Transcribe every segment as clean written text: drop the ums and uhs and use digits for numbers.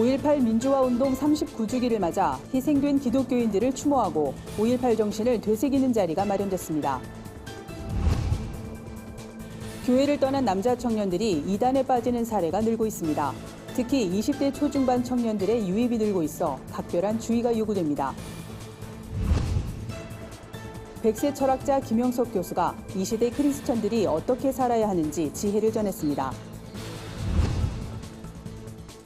5.18 민주화운동 39주기를 맞아 희생된 기독교인들을 추모하고 5.18 정신을 되새기는 자리가 마련됐습니다. 교회를 떠난 남자 청년들이 이단에 빠지는 사례가 늘고 있습니다. 특히 20대 초중반 청년들의 유입이 늘고 있어 각별한 주의가 요구됩니다. 백세 철학자 김영석 교수가 이 시대 크리스천들이 어떻게 살아야 하는지 지혜를 전했습니다.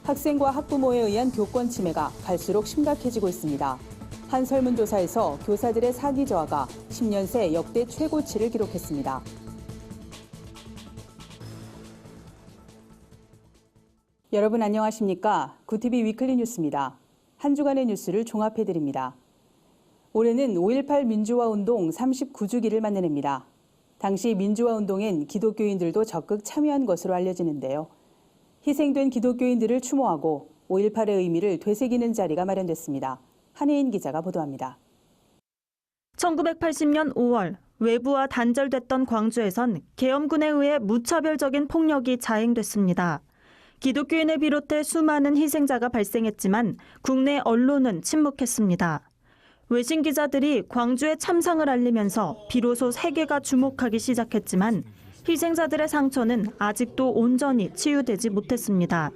학생과 학부모에 의한 교권 침해가 갈수록 심각해지고 있습니다. 한 설문조사에서 교사들의 사기 저하가 10년 새 역대 최고치를 기록했습니다. 여러분 안녕하십니까? 구티비 위클리 뉴스입니다. 한 주간의 뉴스를 종합해드립니다. 올해는 5.18 민주화운동 39주기를 맞이합니다. 당시 민주화운동엔 기독교인들도 적극 참여한 것으로 알려지는데요. 희생된 기독교인들을 추모하고 5.18의 의미를 되새기는 자리가 마련됐습니다. 한혜인 기자가 보도합니다. 1980년 5월 외부와 단절됐던 광주에선 계엄군에 의해 무차별적인 폭력이 자행됐습니다. 기독교인을 비롯해 수많은 희생자가 발생했지만 국내 언론은 침묵했습니다. 외신 기자들이 광주의 참상을 알리면서 비로소 세계가 주목하기 시작했지만 희생자들의 상처는 아직도 온전히 치유되지 못했습니다.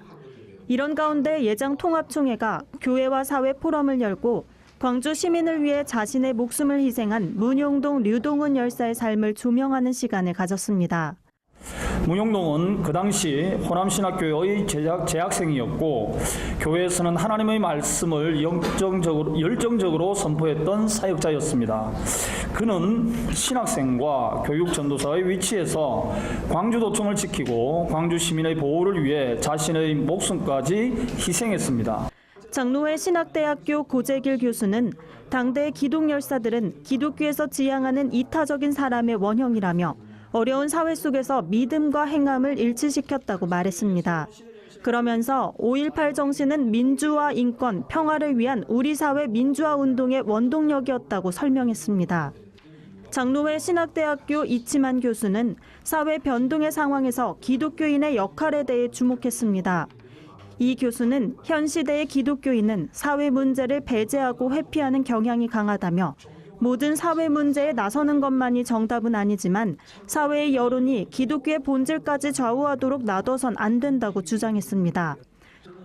이런 가운데 예장통합총회가 교회와 사회 포럼을 열고 광주 시민을 위해 자신의 목숨을 희생한 문용동 류동훈 열사의 삶을 조명하는 시간을 가졌습니다. 문용동은 그 당시 호남신학교의 재학생이었고 교회에서는 하나님의 말씀을 열정적으로 선포했던 사역자였습니다. 그는 신학생과 교육전도사의 위치에서 광주도청을 지키고 광주 시민의 보호를 위해 자신의 목숨까지 희생했습니다. 장로회 신학대학교 고재길 교수는 당대 기독열사들은 기독교에서 지향하는 이타적인 사람의 원형이라며 어려운 사회 속에서 믿음과 행함을 일치시켰다고 말했습니다. 그러면서 5.18 정신은 민주화, 인권, 평화를 위한 우리 사회 민주화 운동의 원동력이었다고 설명했습니다. 장로회 신학대학교 이치만 교수는 사회 변동의 상황에서 기독교인의 역할에 대해 주목했습니다. 이 교수는 현 시대의 기독교인은 사회 문제를 배제하고 회피하는 경향이 강하다며 모든 사회 문제에 나서는 것만이 정답은 아니지만 사회의 여론이 기독교의 본질까지 좌우하도록 놔둬선 안 된다고 주장했습니다.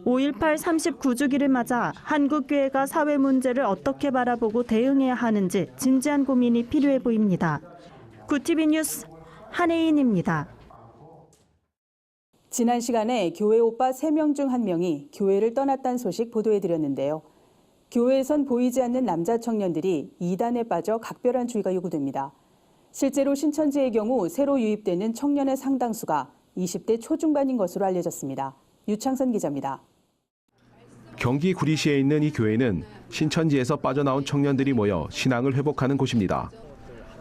5.18 39주기를 맞아 한국교회가 사회 문제를 어떻게 바라보고 대응해야 하는지 진지한 고민이 필요해 보입니다. 구티비 뉴스 한혜인입니다. 지난 시간에 교회 오빠 3명 중 1명이 교회를 떠났다는 소식 보도해드렸는데요. 교회에선 보이지 않는 남자 청년들이 이단에 빠져 각별한 주의가 요구됩니다. 실제로 신천지의 경우 새로 유입되는 청년의 상당수가 20대 초중반인 것으로 알려졌습니다. 유창선 기자입니다. 경기 구리시에 있는 이 교회는 신천지에서 빠져나온 청년들이 모여 신앙을 회복하는 곳입니다.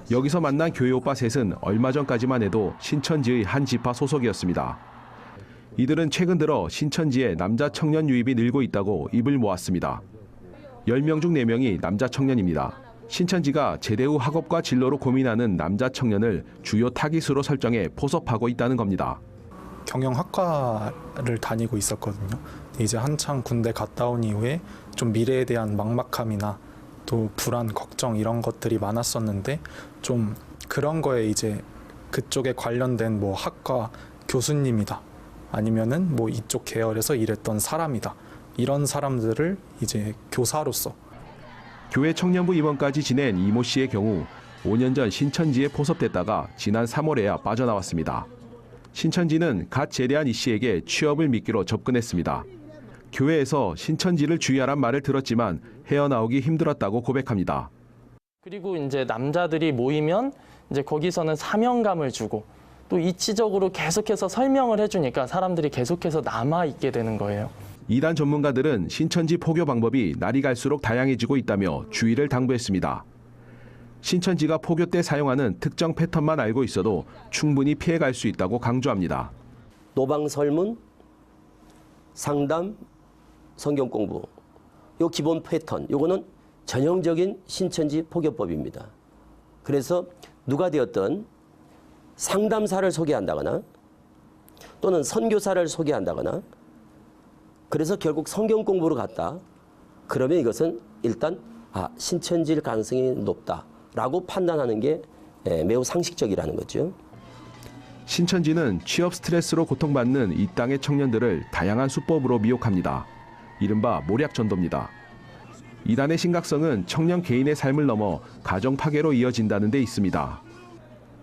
여기서 만난 교회 오빠 셋은 얼마 전까지만 해도 신천지의 한 지파 소속이었습니다. 이들은 최근 들어 신천지에 남자 청년 유입이 늘고 있다고 입을 모았습니다. 10명 중 4명이 남자 청년입니다. 신천지가 제대 후 학업과 진로로 고민하는 남자 청년을 주요 타깃으로 설정해 포섭하고 있다는 겁니다. 경영학과를 다니고 있었거든요. 이제 한창 군대 갔다 온 이후에 좀 미래에 대한 막막함이나 또 불안, 걱정 이런 것들이 많았었는데 좀 그런 거에 이제 그쪽에 관련된 뭐 학과 교수님이다. 아니면은 뭐 이쪽 계열에서 일했던 사람이다. 이런 사람들을 이제 교사로서 교회 청년부 임원까지 지낸 이모 씨의 경우 5년 전 신천지에 포섭됐다가 지난 3월에야 빠져나왔습니다. 신천지는 갓 제대한 이 씨에게 취업을 미끼로 접근했습니다. 교회에서 신천지를 주의하란 말을 들었지만 헤어나오기 힘들었다고 고백합니다. 그리고 이제 남자들이 모이면 이제 거기서는 사명감을 주고 또 이치적으로 계속해서 설명을 해주니까 사람들이 계속해서 남아 있게 되는 거예요. 이단 전문가들은 신천지 포교 방법이 날이 갈수록 다양해지고 있다며 주의를 당부했습니다. 신천지가 포교 때 사용하는 특정 패턴만 알고 있어도 충분히 피해갈 수 있다고 강조합니다. 노방 설문, 상담, 성경 공부, 요 기본 패턴, 요거는 전형적인 신천지 포교법입니다. 그래서 누가 되었든 상담사를 소개한다거나 또는 선교사를 소개한다거나 그래서 결국 성경 공부로 갔다. 그러면 이것은 일단 신천지일 가능성이 높다라고 판단하는 게 매우 상식적이라는 거죠. 신천지는 취업 스트레스로 고통받는 이 땅의 청년들을 다양한 수법으로 미혹합니다. 이른바 모략전도입니다. 이단의 심각성은 청년 개인의 삶을 넘어 가정 파괴로 이어진다는 데 있습니다.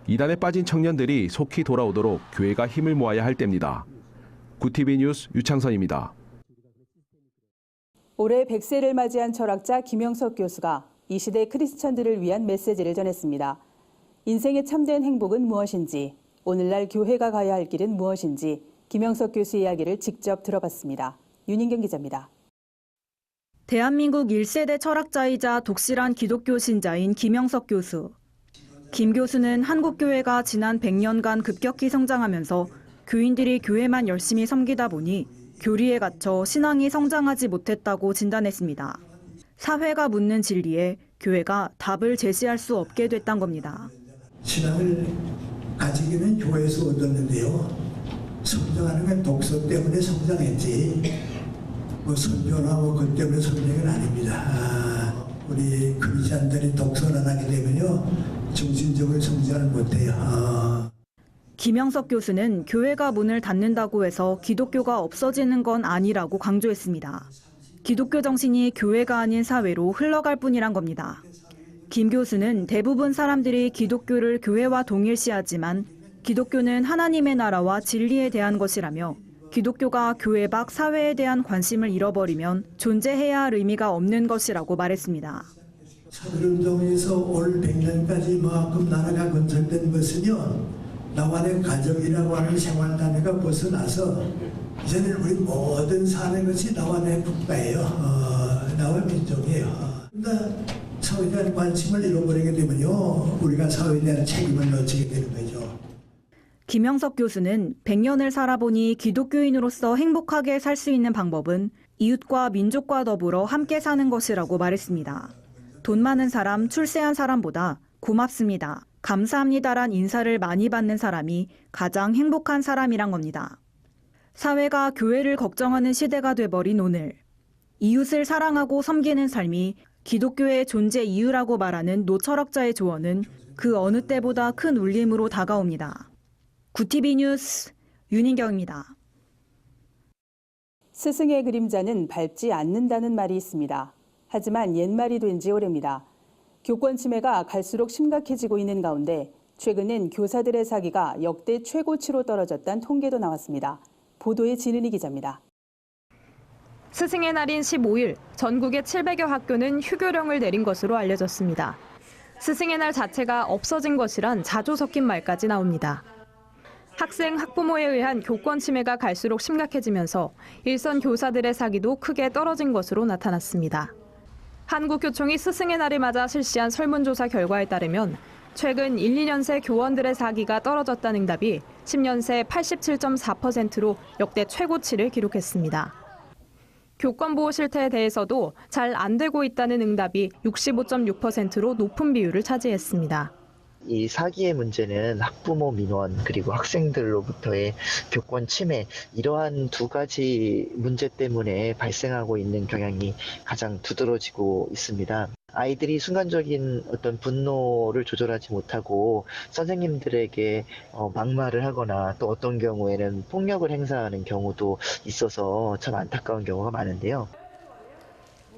이단에 빠진 청년들이 속히 돌아오도록 교회가 힘을 모아야 할 때입니다. 구TV 뉴스 유창선입니다. 올해 100세를 맞이한 철학자 김영석 교수가 이 시대 크리스천들을 위한 메시지를 전했습니다. 인생의 참된 행복은 무엇인지, 오늘날 교회가 가야 할 길은 무엇인지 김영석 교수의 이야기를 직접 들어봤습니다. 윤인경 기자입니다. 대한민국 1세대 철학자이자 독실한 기독교 신자인 김영석 교수. 김 교수는 한국교회가 지난 100년간 급격히 성장하면서 교인들이 교회만 열심히 섬기다 보니 교리에 갇혀 신앙이 성장하지 못했다고 진단했습니다. 사회가 묻는 진리에 교회가 답을 제시할 수 없게 됐단 겁니다. 신앙을 가지기는 교회에서 얻었는데요. 성장하는 건 독서 때문에 성장했지 선교나 그 때문에 성장은 아닙니다. 우리 크리스천들이 독서를 안 하게 되면요 정신적으로 성장을 못해요. 김영석 교수는 교회가 문을 닫는다고 해서 기독교가 없어지는 건 아니라고 강조했습니다. 기독교 정신이 교회가 아닌 사회로 흘러갈 뿐이란 겁니다. 김 교수는 대부분 사람들이 기독교를 교회와 동일시하지만 기독교는 하나님의 나라와 진리에 대한 것이라며 기독교가 교회 밖 사회에 대한 관심을 잃어버리면 존재해야 할 의미가 없는 것이라고 말했습니다. 차별운동에서 올 100년까지 이만큼 나라가 건설된 것은요. 나와 내 가족이라고 하는 생활단계가 벗어나서 이제는 우리 모든 사는 것이 나와 내 국가예요. 나와 민족이에요. 그러니까 사회에 대한 관심을 잃어버리게 되면요. 우리가 사회에 대한 책임을 놓치게 되는 거죠. 김영석 교수는 100년을 살아보니 기독교인으로서 행복하게 살 수 있는 방법은 이웃과 민족과 더불어 함께 사는 것이라고 말했습니다. 돈 많은 사람, 출세한 사람보다 고맙습니다, 감사합니다란 인사를 많이 받는 사람이 가장 행복한 사람이란 겁니다. 사회가 교회를 걱정하는 시대가 돼버린 오늘, 이웃을 사랑하고 섬기는 삶이 기독교의 존재 이유라고 말하는 노철학자의 조언은 그 어느 때보다 큰 울림으로 다가옵니다. 구TV 뉴스 윤인경입니다. 스승의 그림자는 밟지 않는다는 말이 있습니다. 하지만 옛말이 된 지 오래입니다. 교권 침해가 갈수록 심각해지고 있는 가운데 최근엔 교사들의 사기가 역대 최고치로 떨어졌다는 통계도 나왔습니다. 보도에 진은희 기자입니다. 스승의 날인 15일 전국의 700여 학교는 휴교령을 내린 것으로 알려졌습니다. 스승의 날 자체가 없어진 것이란 자조 섞인 말까지 나옵니다. 학생, 학부모에 의한 교권 침해가 갈수록 심각해지면서 일선 교사들의 사기도 크게 떨어진 것으로 나타났습니다. 한국교총이 스승의 날을 맞아 실시한 설문조사 결과에 따르면 최근 1, 2년새 교원들의 사기가 떨어졌다는 응답이 10년새 87.4%로 역대 최고치를 기록했습니다. 교권보호 실태에 대해서도 잘 안 되고 있다는 응답이 65.6%로 높은 비율을 차지했습니다. 이 사기의 문제는 학부모 민원 그리고 학생들로부터의 교권 침해, 이러한 두 가지 문제 때문에 발생하고 있는 경향이 가장 두드러지고 있습니다. 아이들이 순간적인 어떤 분노를 조절하지 못하고 선생님들에게 막말을 하거나 또 어떤 경우에는 폭력을 행사하는 경우도 있어서 참 안타까운 경우가 많은데요.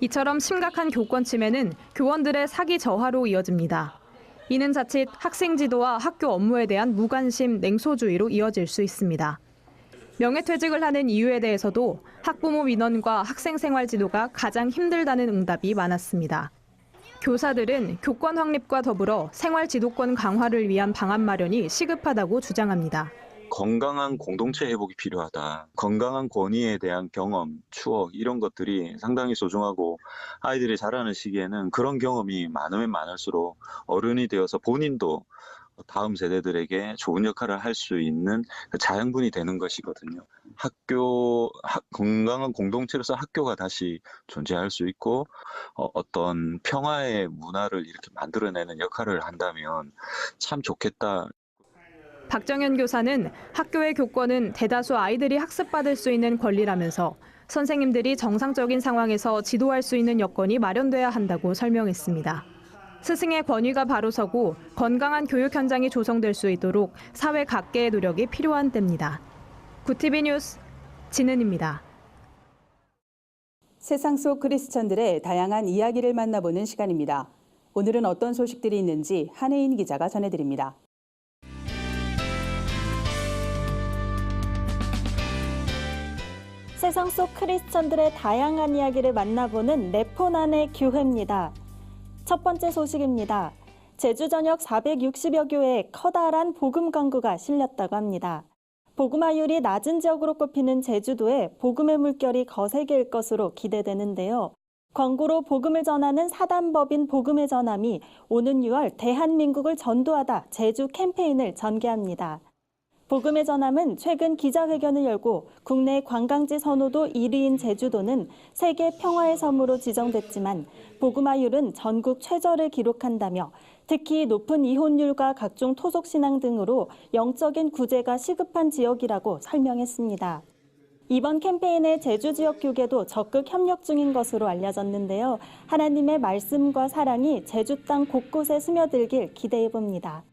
이처럼 심각한 교권 침해는 교원들의 사기 저하로 이어집니다. 이는 자칫 학생 지도와 학교 업무에 대한 무관심, 냉소주의로 이어질 수 있습니다. 명예퇴직을 하는 이유에 대해서도 학부모 민원과 학생 생활 지도가 가장 힘들다는 응답이 많았습니다. 교사들은 교권 확립과 더불어 생활 지도권 강화를 위한 방안 마련이 시급하다고 주장합니다. 건강한 공동체 회복이 필요하다. 건강한 권위에 대한 경험, 추억 이런 것들이 상당히 소중하고 아이들이 자라는 시기에는 그런 경험이 많으면 많을수록 어른이 되어서 본인도 다음 세대들에게 좋은 역할을 할 수 있는 자양분이 되는 것이거든요. 건강한 공동체로서 학교가 다시 존재할 수 있고 어떤 평화의 문화를 이렇게 만들어내는 역할을 한다면 참 좋겠다. 박정현 교사는 학교의 교권은 대다수 아이들이 학습받을 수 있는 권리라면서 선생님들이 정상적인 상황에서 지도할 수 있는 여건이 마련돼야 한다고 설명했습니다. 스승의 권위가 바로 서고 건강한 교육 현장이 조성될 수 있도록 사회 각계의 노력이 필요한 때입니다. 구티비 뉴스 진은입니다. 세상 속 크리스천들의 다양한 이야기를 만나보는 시간입니다. 오늘은 어떤 소식들이 있는지 한혜인 기자가 전해드립니다. 세상 속 크리스천들의 다양한 이야기를 만나보는 네포난의 교회입니다. 첫 번째 소식입니다. 제주 전역 460여 교회에 커다란 복음 광고가 실렸다고 합니다. 복음화율이 낮은 지역으로 꼽히는 제주도에 복음의 물결이 거세게 일 것으로 기대되는데요. 광고로 복음을 전하는 사단법인 복음의 전함이 오는 6월 대한민국을 전도하다 제주 캠페인을 전개합니다. 복음의 전함은 최근 기자회견을 열고 국내 관광지 선호도 1위인 제주도는 세계 평화의 섬으로 지정됐지만 복음화율은 전국 최저를 기록한다며 특히 높은 이혼율과 각종 토속신앙 등으로 영적인 구제가 시급한 지역이라고 설명했습니다. 이번 캠페인에 제주 지역 교계도 적극 협력 중인 것으로 알려졌는데요. 하나님의 말씀과 사랑이 제주 땅 곳곳에 스며들길 기대해 봅니다.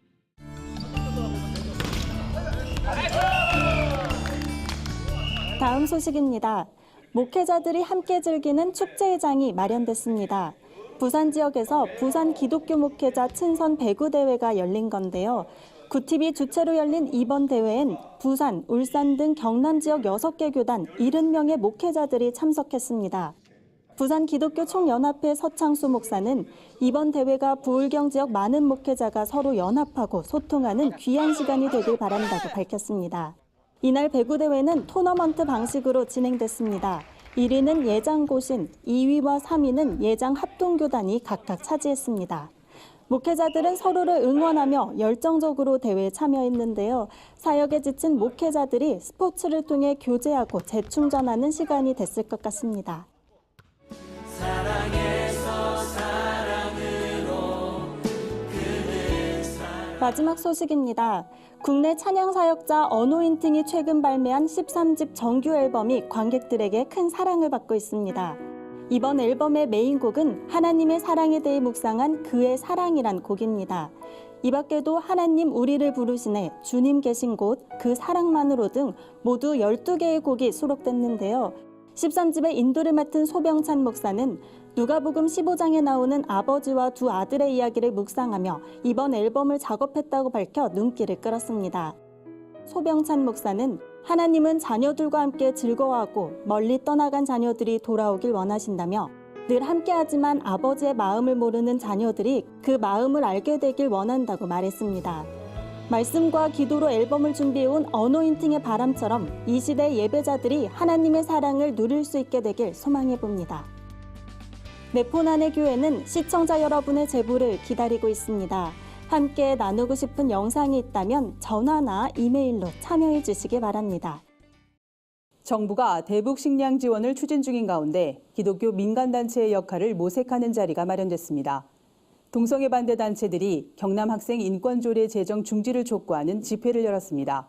다음 소식입니다. 목회자들이 함께 즐기는 축제회장이 마련됐습니다. 부산 지역에서 부산 기독교 목회자 친선 배구 대회가 열린 건데요. 구티비 주최로 열린 이번 대회엔 부산, 울산 등 경남 지역 6개 교단 70명의 목회자들이 참석했습니다. 부산 기독교 총연합회 서창수 목사는 이번 대회가 부울경 지역 많은 목회자가 서로 연합하고 소통하는 귀한 시간이 되길 바란다고 밝혔습니다. 이날 배구대회는 토너먼트 방식으로 진행됐습니다. 1위는 예장고신, 2위와 3위는 예장 합동교단이 각각 차지했습니다. 목회자들은 서로를 응원하며 열정적으로 대회에 참여했는데요. 사역에 지친 목회자들이 스포츠를 통해 교제하고 재충전하는 시간이 됐을 것 같습니다. 마지막 소식입니다. 국내 찬양 사역자 어노인팅이 최근 발매한 13집 정규 앨범이 관객들에게 큰 사랑을 받고 있습니다. 이번 앨범의 메인곡은 하나님의 사랑에 대해 묵상한 그의 사랑이란 곡입니다. 이 밖에도 하나님 우리를 부르시네, 주님 계신 곳, 그 사랑만으로 등 모두 12개의 곡이 수록됐는데요. 13집의 인도를 맡은 소병찬 목사는 누가복음 15장에 나오는 아버지와 두 아들의 이야기를 묵상하며 이번 앨범을 작업했다고 밝혀 눈길을 끌었습니다. 소병찬 목사는 하나님은 자녀들과 함께 즐거워하고 멀리 떠나간 자녀들이 돌아오길 원하신다며 늘 함께하지만 아버지의 마음을 모르는 자녀들이 그 마음을 알게 되길 원한다고 말했습니다. 말씀과 기도로 앨범을 준비해온 어노인팅의 바람처럼 이 시대 예배자들이 하나님의 사랑을 누릴 수 있게 되길 소망해봅니다. 네포난의 교회는 시청자 여러분의 제보를 기다리고 있습니다. 함께 나누고 싶은 영상이 있다면 전화나 이메일로 참여해 주시기 바랍니다. 정부가 대북 식량 지원을 추진 중인 가운데 기독교 민간단체의 역할을 모색하는 자리가 마련됐습니다. 동성애 반대 단체들이 경남 학생 인권조례 제정 중지를 촉구하는 집회를 열었습니다.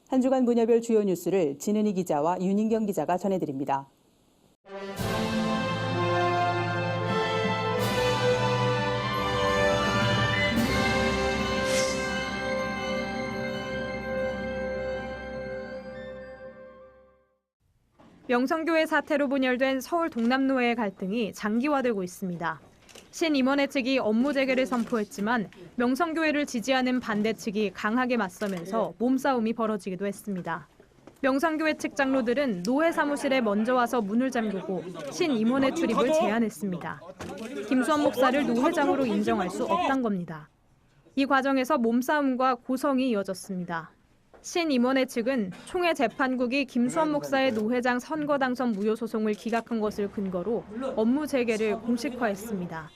한 주간 분야별 주요 뉴스를 진은희 기자와 윤인경 기자가 전해드립니다. 명성교회 사태로 분열된 서울 동남노회의 갈등이 장기화되고 있습니다. 신임원회 측이 업무 재개를 선포했지만 명성교회를 지지하는 반대 측이 강하게 맞서면서 몸싸움이 벌어지기도 했습니다. 명성교회 측 장로들은 노회 사무실에 먼저 와서 문을 잠그고 신임원회 출입을 제안했습니다. 김수원 목사를 노회장으로 인정할 수 없단 겁니다. 이 과정에서 몸싸움과 고성이 이어졌습니다. 신임원회 측은 총회 재판국이 김수원 목사의 노회장 선거 당선 무효 소송을 기각한 것을 근거로 업무 재개를 공식화했습니다.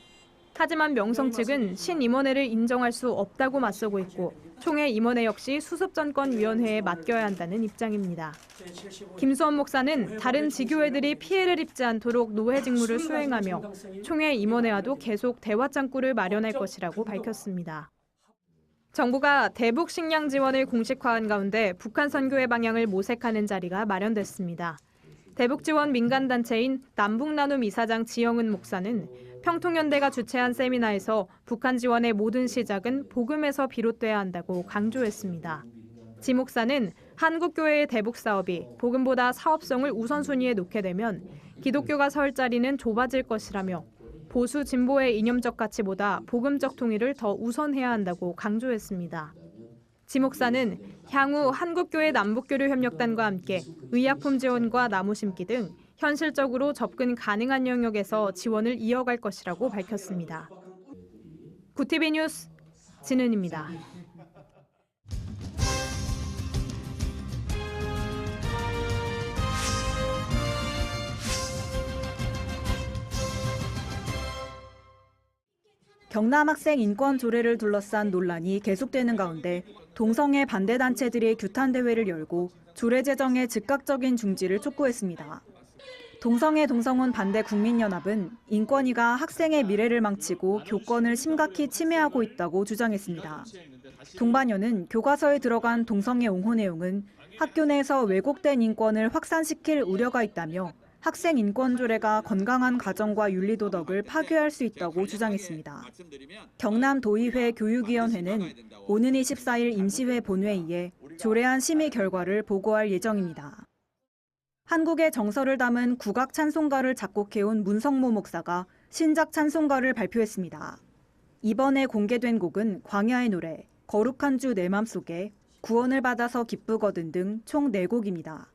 하지만 명성 측은 신임원회를 인정할 수 없다고 맞서고 있고 총회 임원회 역시 수습전권위원회에 맡겨야 한다는 입장입니다. 김수원 목사는 다른 지교회들이 피해를 입지 않도록 노회 직무를 수행하며 총회 임원회와도 계속 대화 창구를 마련할 것이라고 밝혔습니다. 정부가 대북 식량 지원을 공식화한 가운데 북한 선교의 방향을 모색하는 자리가 마련됐습니다. 대북지원 민간단체인 남북나눔 이사장 지영은 목사는 평통연대가 주최한 세미나에서 북한 지원의 모든 시작은 복음에서 비롯돼야 한다고 강조했습니다. 지 목사는 한국교회의 대북 사업이 복음보다 사업성을 우선순위에 놓게 되면 기독교가 설 자리는 좁아질 것이라며 보수 진보의 이념적 가치보다 복음적 통일을 더 우선해야 한다고 강조했습니다. 지 목사는 향후 한국교회 남북교류 협력단과 함께 의약품 지원과 나무 심기 등 현실적으로 접근 가능한 영역에서 지원을 이어갈 것이라고 밝혔습니다. 구티비 뉴스 진은입니다. 경남 학생 인권 조례를 둘러싼 논란이 계속되는 가운데 동성애 반대 단체들이 규탄 대회를 열고 조례 제정의 즉각적인 중지를 촉구했습니다. 동성애 동성혼 반대 국민연합은 인권위가 학생의 미래를 망치고 교권을 심각히 침해하고 있다고 주장했습니다. 동반연은 교과서에 들어간 동성애 옹호 내용은 학교 내에서 왜곡된 인권을 확산시킬 우려가 있다며 학생 인권 조례가 건강한 가정과 윤리도덕을 파괴할 수 있다고 주장했습니다. 경남도의회 교육위원회는 오는 24일 임시회 본회의에 조례안 심의 결과를 보고할 예정입니다. 한국의 정서를 담은 국악 찬송가를 작곡해온 문성모 목사가 신작 찬송가를 발표했습니다. 이번에 공개된 곡은 광야의 노래, 거룩한 주 내 맘속에, 구원을 받아서 기쁘거든 등 총 4곡입니다.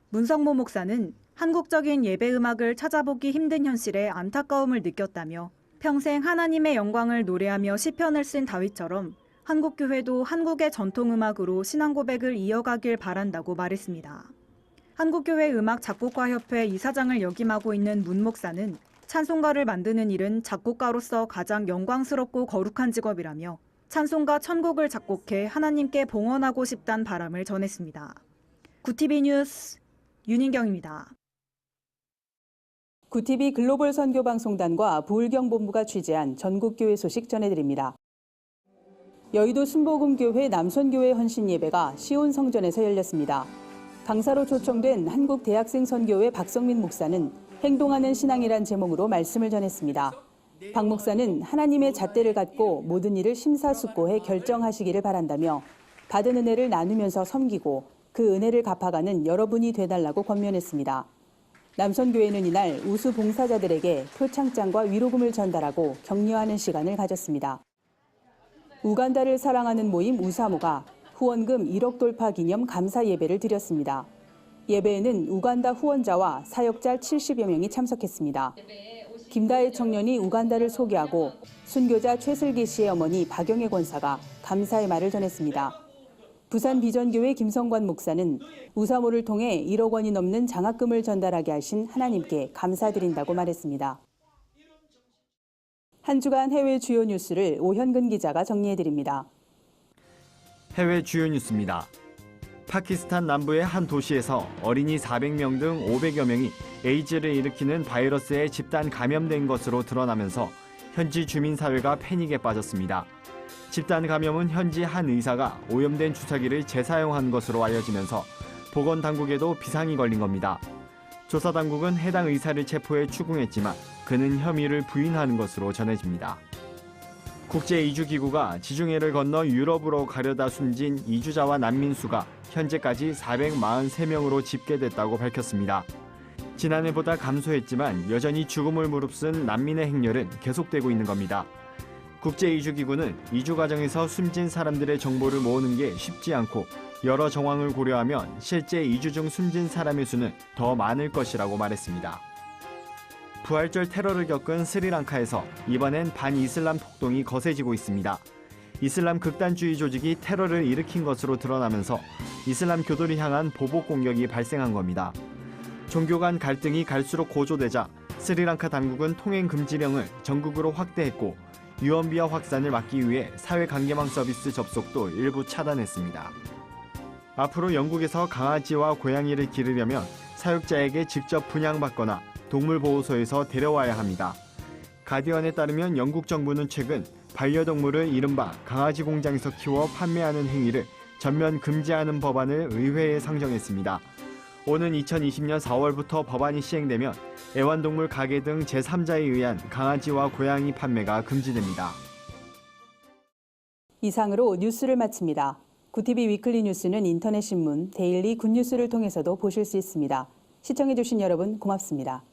문성모 목사는 한국적인 예배 음악을 찾아보기 힘든 현실에 안타까움을 느꼈다며 평생 하나님의 영광을 노래하며 시편을 쓴 다윗처럼 한국교회도 한국의 전통음악으로 신앙 고백을 이어가길 바란다고 말했습니다. 한국교회 음악작곡가협회 이사장을 역임하고 있는 문 목사는 찬송가를 만드는 일은 작곡가로서 가장 영광스럽고 거룩한 직업이라며 찬송가 1000곡을 작곡해 하나님께 봉헌하고 싶다는 바람을 전했습니다. 구티비 뉴스 윤인경입니다. 구티비 글로벌 선교방송단과 부울경본부가 취재한 전국교회 소식 전해드립니다. 여의도 순복음교회 남선교회 헌신예배가 시온성전에서 열렸습니다. 강사로 초청된 한국대학생선교회 박성민 목사는 행동하는 신앙이란 제목으로 말씀을 전했습니다. 박 목사는 하나님의 잣대를 갖고 모든 일을 심사숙고해 결정하시기를 바란다며 받은 은혜를 나누면서 섬기고 그 은혜를 갚아가는 여러분이 되달라고 권면했습니다. 남선교회는 이날 우수 봉사자들에게 표창장과 위로금을 전달하고 격려하는 시간을 가졌습니다. 우간다를 사랑하는 모임 우사모가 후원금 1억 돌파 기념 감사 예배를 드렸습니다. 예배에는 우간다 후원자와 사역자 70여 명이 참석했습니다. 김다혜 청년이 우간다를 소개하고 순교자 최슬기 씨의 어머니 박영애 권사가 감사의 말을 전했습니다. 부산 비전교회 김성관 목사는 우사모를 통해 1억 원이 넘는 장학금을 전달하게 하신 하나님께 감사드린다고 말했습니다. 한 주간 해외 주요 뉴스를 오현근 기자가 정리해드립니다. 해외 주요 뉴스입니다. 파키스탄 남부의 한 도시에서 어린이 400명 등 500여 명이 에이즈를 일으키는 바이러스에 집단 감염된 것으로 드러나면서 현지 주민사회가 패닉에 빠졌습니다. 집단 감염은 현지 한 의사가 오염된 주사기를 재사용한 것으로 알려지면서 보건당국에도 비상이 걸린 겁니다. 조사당국은 해당 의사를 체포해 추궁했지만 그는 혐의를 부인하는 것으로 전해집니다. 국제이주기구가 지중해를 건너 유럽으로 가려다 숨진 이주자와 난민 수가 현재까지 443명으로 집계됐다고 밝혔습니다. 지난해보다 감소했지만 여전히 죽음을 무릅쓴 난민의 행렬은 계속되고 있는 겁니다. 국제이주기구는 이주 과정에서 숨진 사람들의 정보를 모으는 게 쉽지 않고 여러 정황을 고려하면 실제 이주 중 숨진 사람의 수는 더 많을 것이라고 말했습니다. 부활절 테러를 겪은 스리랑카에서 이번엔 반이슬람 폭동이 거세지고 있습니다. 이슬람 극단주의 조직이 테러를 일으킨 것으로 드러나면서 이슬람 교도를 향한 보복 공격이 발생한 겁니다. 종교 간 갈등이 갈수록 고조되자 스리랑카 당국은 통행 금지령을 전국으로 확대했고 유언비어 확산을 막기 위해 사회관계망 서비스 접속도 일부 차단했습니다. 앞으로 영국에서 강아지와 고양이를 기르려면 사육자에게 직접 분양받거나 동물보호소에서 데려와야 합니다. 가디언에 따르면 영국 정부는 최근 반려동물을 이른바 강아지 공장에서 키워 판매하는 행위를 전면 금지하는 법안을 의회에 상정했습니다. 오는 2020년 4월부터 법안이 시행되면 애완동물 가게 등 제3자에 의한 강아지와 고양이 판매가 금지됩니다. 이상으로 뉴스를 마칩니다. 구TV 위클리 뉴스는 인터넷 신문 데일리 굿뉴스를 통해서도 보실 수 있습니다. 시청해주신 여러분 고맙습니다.